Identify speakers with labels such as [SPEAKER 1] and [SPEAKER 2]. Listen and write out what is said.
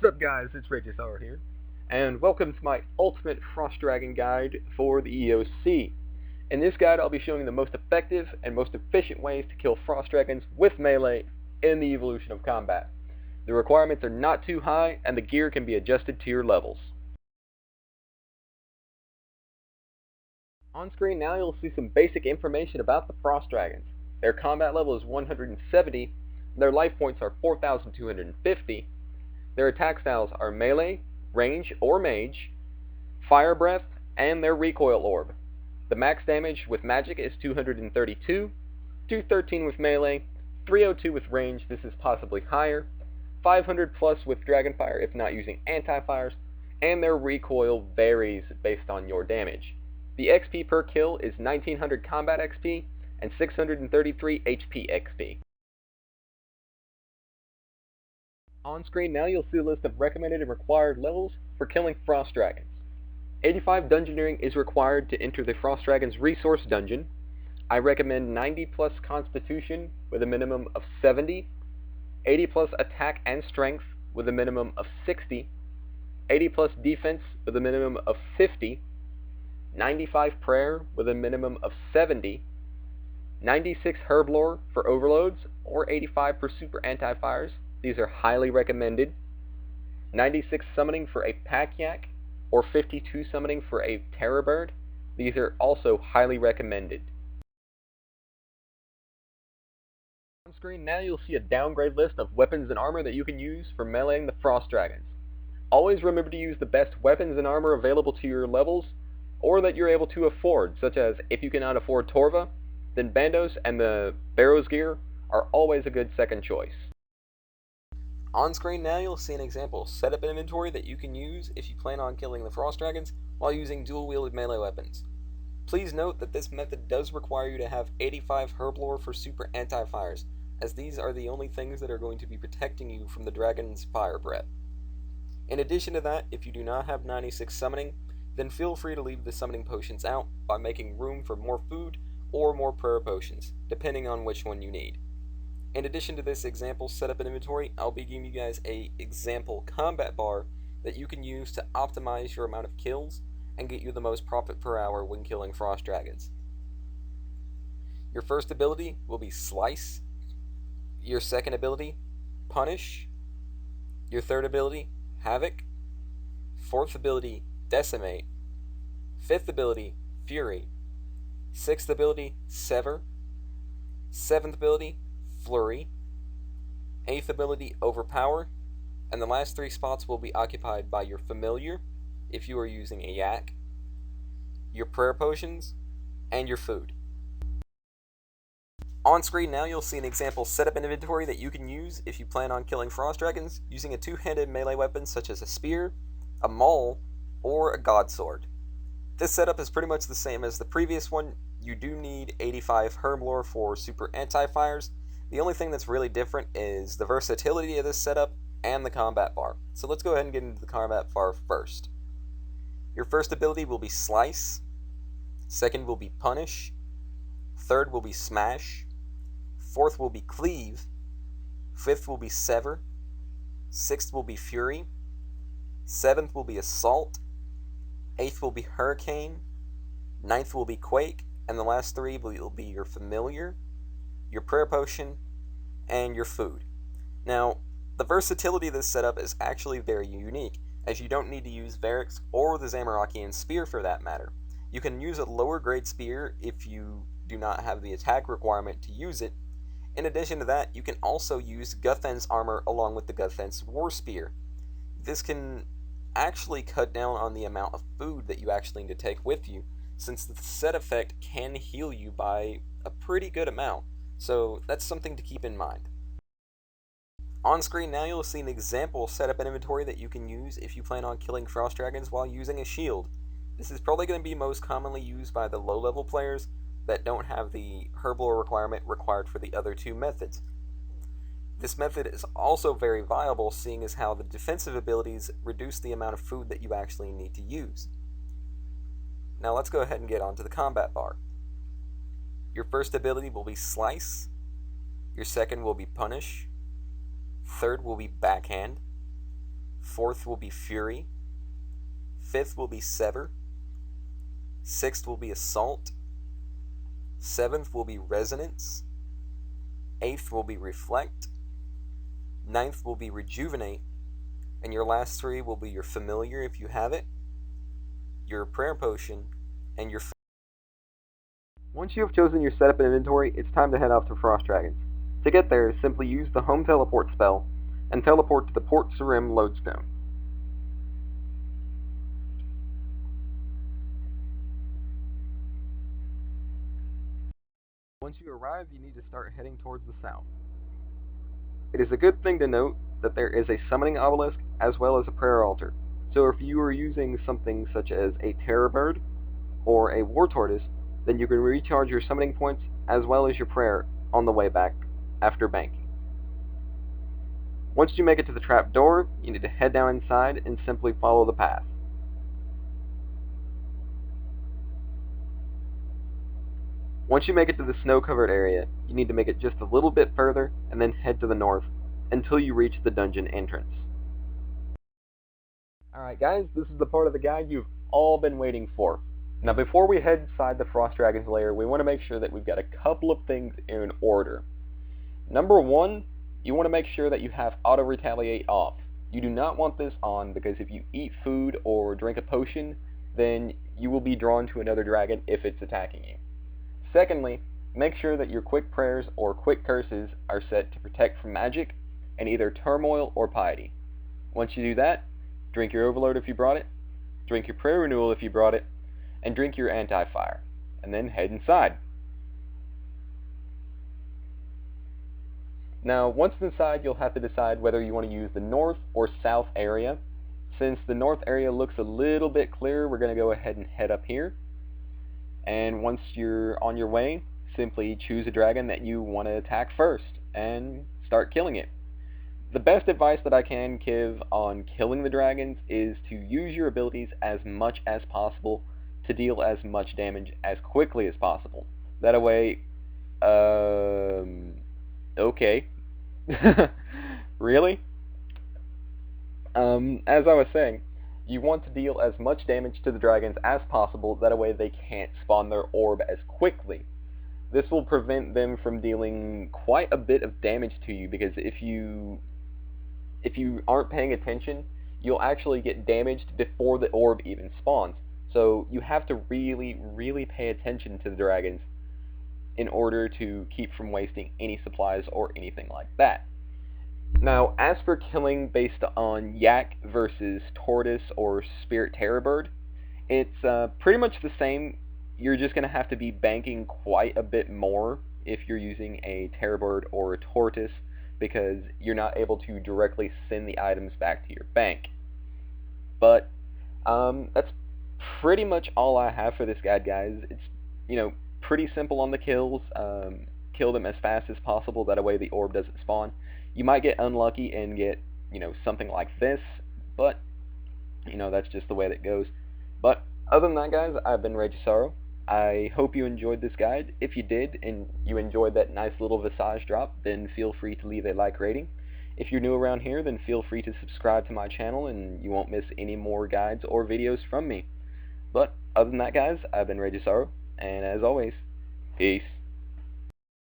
[SPEAKER 1] What's up guys, it's RagesSorrow here, and welcome to my ultimate Frost Dragon guide for the EoC. In this guide I'll be showing you the most effective and most efficient ways to kill Frost Dragons with melee in the evolution of combat. The requirements are not too high, and the gear can be adjusted to your levels. On screen now you'll see some basic information about the Frost Dragons. Their combat level is 170, their life points are 4,250, their attack styles are melee, range or mage, fire breath, and their recoil orb. The max damage with magic is 232, 213 with melee, 302 with range, this is possibly higher, 500 plus with dragonfire if not using anti-fires, and their recoil varies based on your damage. The XP per kill is 1900 combat XP and 633 HP XP. On screen now you'll see a list of recommended and required levels for killing Frost Dragons. 85 Dungeoneering is required to enter the Frost Dragon's Resource Dungeon. I recommend 90 plus Constitution with a minimum of 70, 80 plus Attack and Strength with a minimum of 60, 80 plus Defense with a minimum of 50, 95 Prayer with a minimum of 70, 96 Herblore for overloads, or 85 for super anti-fires. These are highly recommended. 96 summoning for a pack yak, or 52 summoning for a terror bird. These are also highly recommended. On screen now you'll see a downgrade list of weapons and armor that you can use for meleeing the Frost Dragons. Always remember to use the best weapons and armor available to your levels, or that you're able to afford, such as if you cannot afford Torva, then Bandos and the Barrow's gear are always a good second choice. On screen now you'll see an example setup inventory that you can use if you plan on killing the Frost Dragons while using dual-wielded melee weapons. Please note that this method does require you to have 85 Herblore for super anti-fires, as these are the only things that are going to be protecting you from the dragon's fire breath. In addition to that, if you do not have 96 summoning, then feel free to leave the summoning potions out by making room for more food or more prayer potions, depending on which one you need. In addition to this example setup inventory, I'll be giving you guys a example combat bar that you can use to optimize your amount of kills and get you the most profit per hour when killing Frost Dragons. Your first ability will be Slice, your second ability, Punish, your third ability, Havoc, fourth ability, Decimate, fifth ability, Fury, sixth ability, Sever, seventh ability, Flurry, 8th ability, Overpower, and the last 3 spots will be occupied by your Familiar, if you are using a yak, your prayer potions, and your food. On screen now you'll see an example setup inventory that you can use if you plan on killing Frost Dragons using a two-handed melee weapon such as a spear, a maul, or a god sword. This setup is pretty much the same as the previous one. You do need 85 Herblore for super anti-fires. The only thing that's really different is the versatility of this setup and the combat bar. So let's go ahead and get into the combat bar first. Your first ability will be Slice, second will be Punish, third will be Smash, fourth will be Cleave, fifth will be Sever, sixth will be Fury, seventh will be Assault, eighth will be Hurricane, ninth will be Quake, and the last 3 will be your Familiar, your prayer potion, and your food. Now, the versatility of this setup is actually very unique, as you don't need to use Varix or the Zamorakian spear for that matter. You can use a lower grade spear if you do not have the attack requirement to use it. In addition to that, you can also use Guthen's armor along with the Guthen's war spear. This can actually cut down on the amount of food that you actually need to take with you, since the set effect can heal you by a pretty good amount. So that's something to keep in mind. On screen now you'll see an example setup inventory that you can use if you plan on killing Frost Dragons while using a shield. This is probably going to be most commonly used by the low level players that don't have the Herblore requirement required for the other 2 methods. This method is also very viable, seeing as how the defensive abilities reduce the amount of food that you actually need to use. Now let's go ahead and get onto the combat bar. Your first ability will be Slice, your second will be Punish, third will be Backhand, 4th will be Fury, 5th will be Sever, 6th will be Assault, 7th will be Resonance, 8th will be Reflect, 9th will be Rejuvenate, and your last 3 will be your Familiar if you have it, your Prayer Potion, and your... Once you have chosen your setup and inventory, it's time to head off to Frost Dragons. To get there, simply use the Home Teleport spell, and teleport to the Port Sarim lodestone. Once you arrive, you need to start heading towards the south. It is a good thing to note that there is a summoning obelisk as well as a prayer altar, so if you are using something such as a terror bird or a war tortoise, then you can recharge your summoning points as well as your prayer on the way back after banking. Once you make it to the trap door, you need to head down inside and simply follow the path. Once you make it to the snow-covered area, you need to make it just a little bit further and then head to the north until you reach the dungeon entrance. Alright guys, this is the part of the guide you've all been waiting for. Now before we head inside the Frost Dragon's lair, we want to make sure that we've got a couple of things in order. Number 1, you want to make sure that you have Auto Retaliate off. You do not want this on because if you eat food or drink a potion, then you will be drawn to another dragon if it's attacking you. Secondly, make sure that your quick prayers or quick curses are set to protect from magic and either turmoil or piety. Once you do that, drink your overload if you brought it, drink your prayer renewal if you brought it, and drink your anti-fire, and then head inside. Now, once inside, you'll have to decide whether you want to use the north or south area. Since the north area looks a little bit clearer, we're going to go ahead and head up here. And once you're on your way, simply choose a dragon that you want to attack first and start killing it. The best advice that I can give on killing the dragons is to use your abilities as much as possible to deal as much damage as quickly as possible. That way, okay. Really? As I was saying, you want to deal as much damage to the dragons as possible, that way they can't spawn their orb as quickly. This will prevent them from dealing quite a bit of damage to you, because if you aren't paying attention, you'll actually get damaged before the orb even spawns. So you have to really, really pay attention to the dragons in order to keep from wasting any supplies or anything like that. Now, as for killing based on yak versus tortoise or spirit terror bird, it's pretty much the same. You're just going to have to be banking quite a bit more if you're using a terror bird or a tortoise, because you're not able to directly send the items back to your bank. But that's pretty much all I have for this guide, guys. It's pretty simple on the kills. Kill them as fast as possible, that way the orb doesn't spawn. You might get unlucky and get, something like this, but, that's just the way that goes. But, other than that, guys, I've been RagesSorrow. I hope you enjoyed this guide. If you did, and you enjoyed that nice little visage drop, then feel free to leave a like rating. If you're new around here, then feel free to subscribe to my channel, and you won't miss any more guides or videos from me. But, other than that, guys, I've been RagesSorrow, and as always, peace.